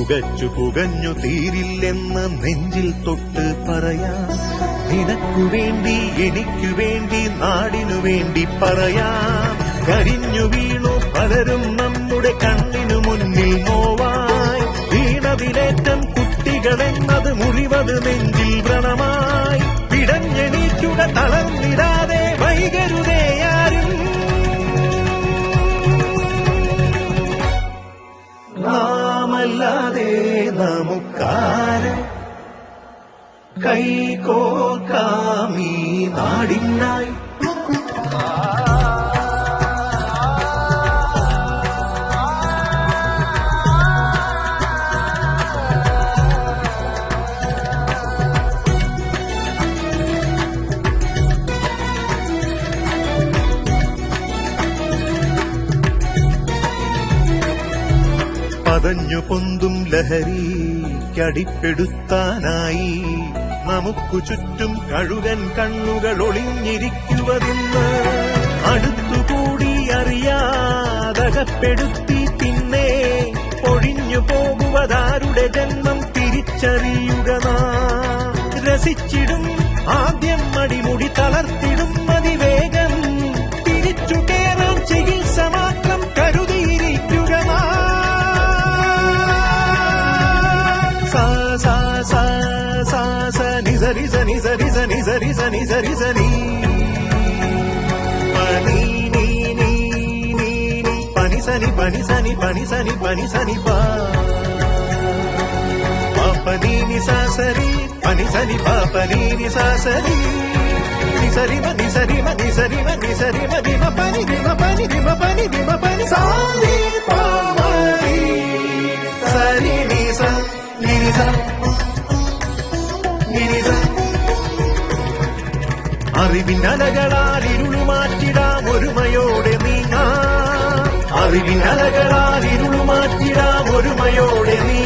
പുകച്ചു പുകഞ്ഞു തീരില്ലെന്ന് നെഞ്ചിൽ തൊട്ട് പറയാം. നിനക്കു വേണ്ടി എനിക്കു വേണ്ടി നാടിനു വേണ്ടി പറയാം. കരിഞ്ഞു വീണു പലരും നമ്മുടെ കണ്ണിനു മുന്നിൽ നോവായി. വീണതിലേറ്റം കുട്ടികളെന്നത് മുറിവത് നെഞ്ചിൽ വ്രണമായി. പിടഞ്ഞെണീറ്റുക തളർന്നിടാതെ വൈകരുതേയാരും. നാമല്ലാതെ നമുക്കാര് കൈകോർക്കാമീ നാടിനായി. പതഞ്ഞു പൊന്തും ലഹരിക്കടിപ്പെടുത്താനായി നമുക്കു ചുറ്റും കഴുകൻ കണ്ണുകൾ ഒളിഞ്ഞിരിക്കുവതിന്ന്. അടുത്തുകൂടി അറിയാതകപ്പെടുത്തി പിന്നെ ഒഴിഞ്ഞു പോകുവതാരുടെ ജന്മം തിരിച്ചറിയുക നാം. രസിച്ചിടും ആദ്യം അടിമുടി തളർത്തിടും അതിവേഗം. തിരിച്ചു കേറാൻ ചികിത്സ മാത്രം കരുതിയിരിക്കുക നാം. నిజరి సని సరి సని సరి సని సరి సని పని నీ నీ నీ పని సని పని సని పని సని పని సని పాపని ని సరి పని సని పాపని ని సరి నిసరి ని సరి ని సరి ని సరి ని మ పని ని మ పని ని మ పని ని మ పని సారి పామరి సరి ని స ని స അറിവിനലകളാൽ ഇരുളുമാറ്റിടാം ഒരുമയോടെ നീങ്ങാം. അറിവിനലകളാൽ ഇരുളുമാറ്റിടാം ഒരുമയോടെ നീങ്ങാം.